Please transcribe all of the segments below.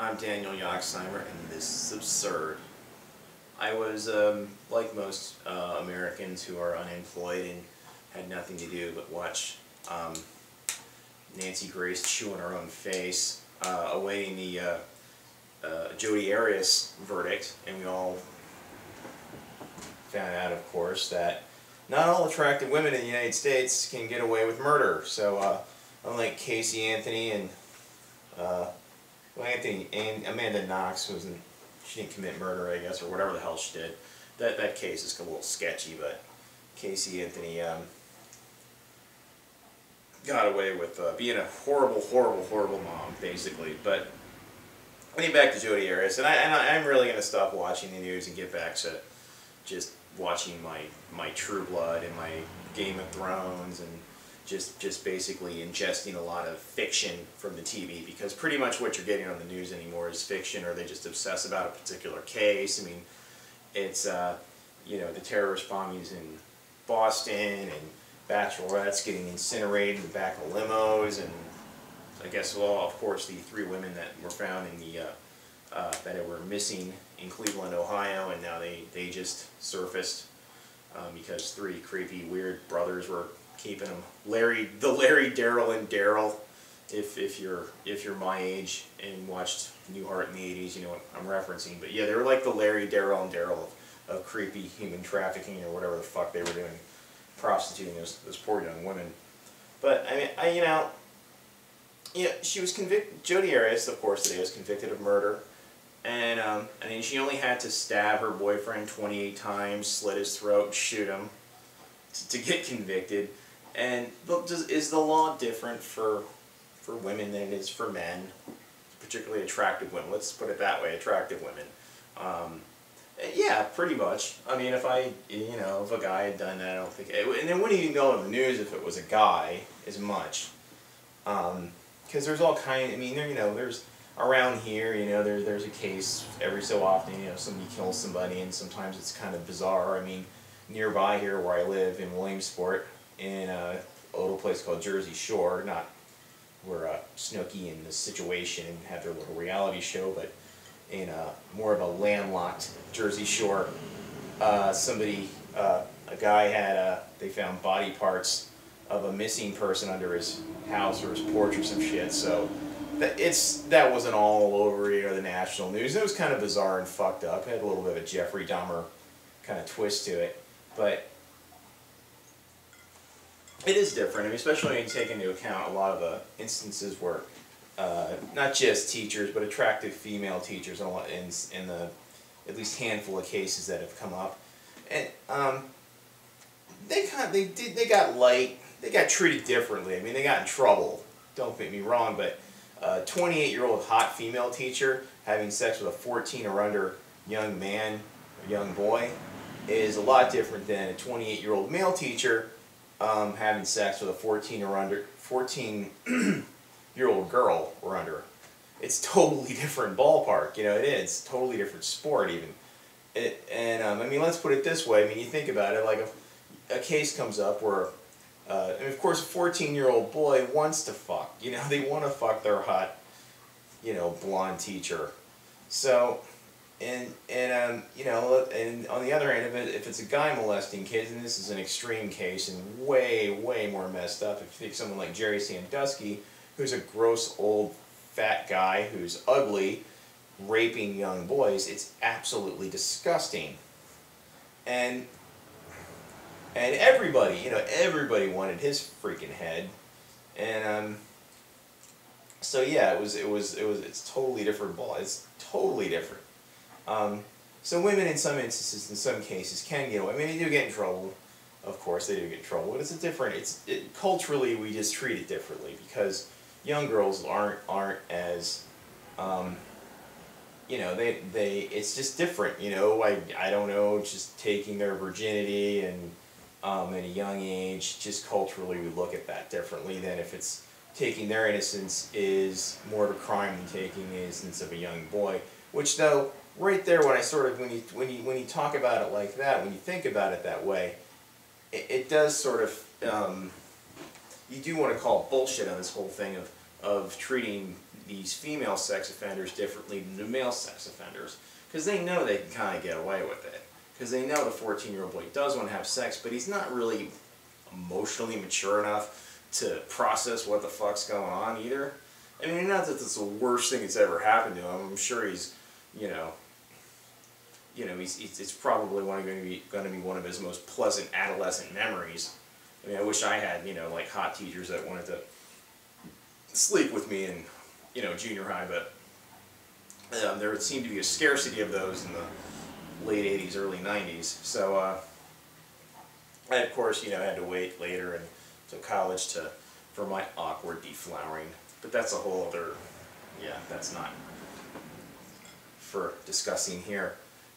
I'm Daniel Yoxheimer, and this is Absurd. I was, like most Americans who are unemployed and had nothing to do but watch Nancy Grace chew on her own face, awaiting the Jodi Arias verdict, and we all found out, of course, that not all attractive women in the United States can get away with murder. So, unlike Casey Anthony and Anthony and Amanda Knox, she didn't commit murder, I guess, or whatever the hell she did. That case is a little sketchy, but Casey Anthony got away with being a horrible mom, basically. But getting back to Jodi Arias, and I'm really going to stop watching the news and get back to just watching my True Blood and my Game of Thrones and just basically ingesting a lot of fiction from the TV, because pretty much what you're getting on the news anymore is fiction, or they just obsess about a particular case. I mean, it's you know, the terrorist bombings in Boston and bachelorettes getting incinerated in the back of limos, and I guess, well, of course, the 3 women that were found in the that were missing in Cleveland, Ohio, and now they just surfaced because 3 creepy, weird brothers were keeping them. Larry, Daryl, and Daryl. If you're my age and watched Newhart in the 80s, you know what I'm referencing. But yeah, they were like the Larry, Daryl, and Daryl of creepy human trafficking, or whatever the fuck they were doing, prostituting those poor young women. But I mean, you know, she was convicted. Jodi Arias, of course, today was convicted of murder, and I mean, she only had to stab her boyfriend 28 times, slit his throat, shoot him to get convicted. And look, is the law different for women than it is for men, particularly attractive women? Let's put it that way, attractive women. Yeah, pretty much. I mean, if a guy had done that, I don't think, and it wouldn't even go in the news if it was a guy as much, because there's all kind. I mean, there's around here, there's a case every so often. Somebody kills somebody, and sometimes it's kind of bizarre. I mean, nearby here where I live in Williamsport, in a little place called Jersey Shore, not where Snooki and The Situation have their little reality show, but in more of a landlocked Jersey Shore, a guy had, they found body parts of a missing person under his house or his porch or some shit. So that wasn't all over the national news. It was kind of bizarre and fucked up. It had a little bit of a Jeffrey Dahmer kind of twist to it, but it is different. I mean, especially when you take into account a lot of the instances where not just teachers, but attractive female teachers, in the at least handful of cases that have come up, and they got treated differently. I mean, they got in trouble. Don't get me wrong, but a 28-year-old hot female teacher having sex with a 14 or under young man or young boy is a lot different than a 28-year-old male teacher having sex with a 14-year-old girl or under. It's totally different ballpark, it is. Totally different sport, even. I mean, let's put it this way. I mean, you think about it, like a case comes up where, and of course, a 14-year-old boy wants to fuck. They want to fuck their hot, blonde teacher. So, and on the other hand of it, if it's a guy molesting kids, and this is an extreme case and way more messed up, if you take someone like Jerry Sandusky, who's a gross old fat guy who's ugly, raping young boys, it's absolutely disgusting. And everybody, everybody wanted his freaking head. And so yeah, it's totally different ball. It's totally different. So women in some instances, in some cases, can get away. I mean, they do get in trouble. Of course, they do get in trouble. But culturally, we just treat it differently, because young girls aren't as, it's just different. I don't know, just taking their virginity and at a young age, just culturally we look at that differently than if it's taking their innocence is more of a crime than taking the innocence of a young boy. Which, though, right there, when you talk about it like that, when you think about it that way, it does sort of, you do want to call bullshit on this whole thing of treating these female sex offenders differently than the male sex offenders. Because they know they can kind of get away with it. Because they know the 14-year-old boy does want to have sex, but he's not really emotionally mature enough to process what the fuck's going on either. I mean, not that it's the worst thing that's ever happened to him. I'm sure he's, it's probably going to be one of his most pleasant adolescent memories. I mean, I wish I had, like hot teachers that wanted to sleep with me in, junior high, but there seemed to be a scarcity of those in the late 80s, early 90s. So I, of course, had to wait later until college for my awkward deflowering. But that's a whole other, that's not for discussing here.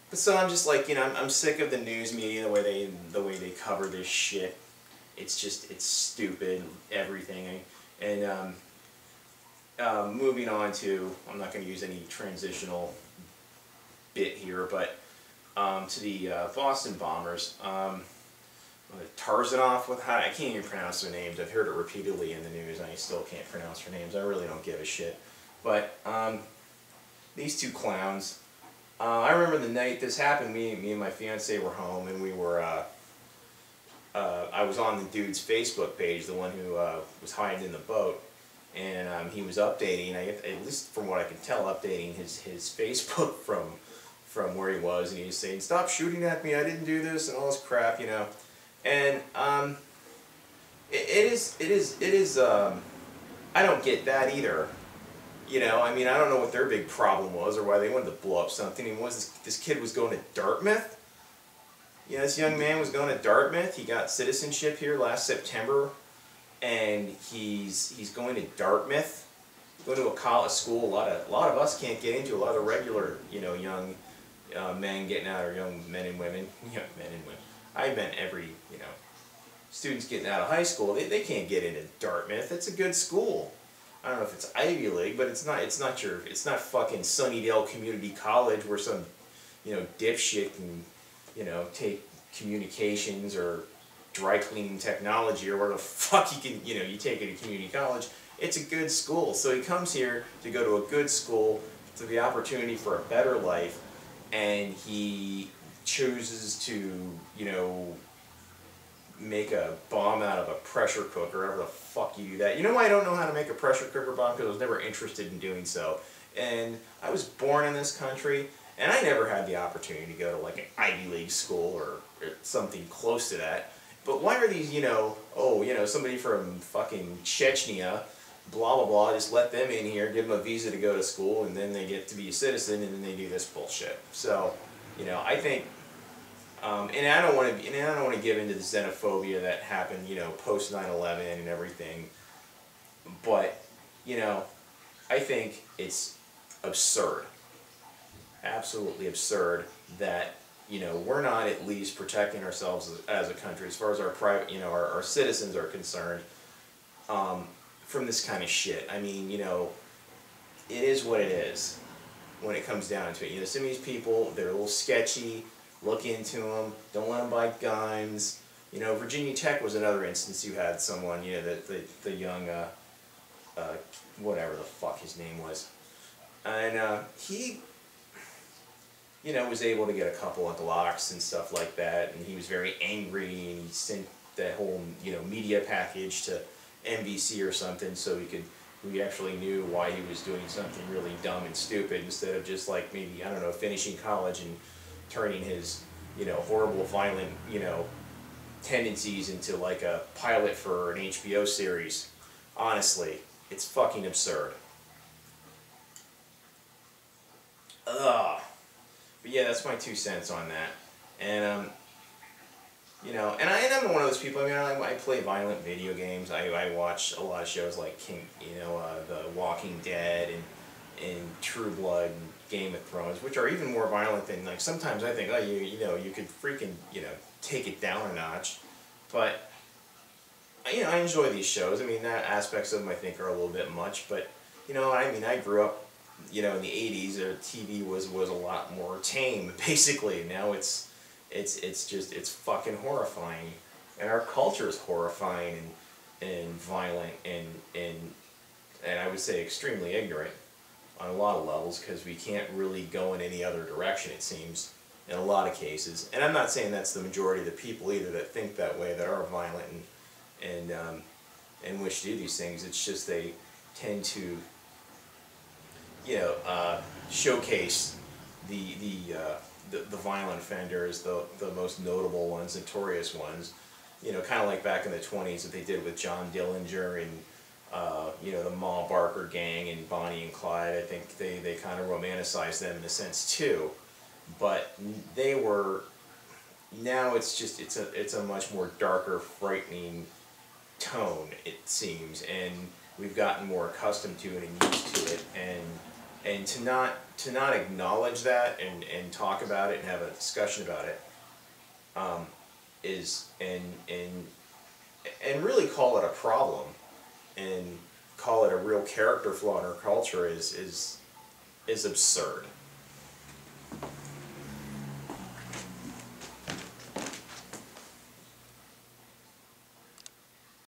But so I'm just like, I'm sick of the news media, the way they cover this shit. It's stupid, everything. And moving on to, I'm not going to use any transitional bit here, but to the Boston bombers. Tarzanoff, I can't even pronounce their names. I've heard it repeatedly in the news and I still can't pronounce their names. I really don't give a shit. But these two clowns, I remember the night this happened, me and my fiance were home, and we were, I was on the dude's Facebook page, the one who was hiding in the boat, and he was updating, at least from what I can tell, updating his Facebook from where he was, and he was saying, "Stop shooting at me, I didn't do this," and all this crap, And it is I don't get that either. I mean, I don't know what their big problem was or why they wanted to blow up something. And this kid was going to Dartmouth? This young man was going to Dartmouth. He got citizenship here last September, and he's going to Dartmouth, going to a college school. A lot of us can't get into. A lot of regular, young men getting out, or young men and women, men and women. I meant every, students getting out of high school, they can't get into Dartmouth. It's a good school. I don't know if it's Ivy League, but it's not fucking Sunnydale Community College where some, dipshit can, take communications or dry cleaning technology or where the fuck you can, you take it to community college. It's a good school. So he comes here to go to a good school, to the opportunity for a better life, and he chooses to, make a bomb out of a pressure cooker, whatever the fuck you do that. You know why I don't know how to make a pressure cooker bomb? Because I was never interested in doing so. And I was born in this country, and I never had the opportunity to go to like an Ivy League school or something close to that. But why are these, somebody from fucking Chechnya, blah, blah, blah, just let them in here, give them a visa to go to school, and then they get to be a citizen, and then they do this bullshit. So, I think, and I don't want to give into the xenophobia that happened, post 9/11 and everything. But, I think it's absurd, absolutely absurd that, we're not at least protecting ourselves as a country, as far as our private, our citizens are concerned, from this kind of shit. I mean, it is what it is when it comes down to it. Some of these people, they're a little sketchy. Look into them. Don't let them buy guns. Virginia Tech was another instance. You had someone, the young, whatever the fuck his name was, and he, was able to get a couple of Glocks and stuff like that, and he was very angry, and he sent that whole, media package to NBC or something, so we actually knew why he was doing something really dumb and stupid, instead of just like maybe, I don't know, finishing college and turning his, horrible, violent, tendencies into like a pilot for an HBO series. Honestly, it's fucking absurd. Ugh. But yeah, that's my 2 cents on that. And and I'm one of those people. I mean, I play violent video games. I watch a lot of shows like The Walking Dead and True Blood and Game of Thrones, which are even more violent than, like, sometimes I think, oh, you could freaking, take it down a notch. But, I enjoy these shows. I mean, that aspects of them I think are a little bit much, but, I grew up, in the 80s, TV was a lot more tame, basically. Now it's fucking horrifying. And our culture is horrifying and violent and I would say extremely ignorant. on a lot of levels, because we can't really go in any other direction, it seems, in a lot of cases. And I'm not saying that's the majority of the people either that think that way, that are violent and wish to do these things. It's just they tend to, you know, showcase the violent offenders, the most notable ones, notorious ones. You know, kind of like back in the 20s that they did with John Dillinger and you know, the Ma Barker gang and Bonnie and Clyde. I think they kind of romanticized them in a sense too, but they were, now it's just, it's a much more darker, frightening tone, it seems, and we've gotten more accustomed to it and used to it, and to not acknowledge that and talk about it and have a discussion about it is and really call it a problem and call it a real character flaw in our culture is absurd.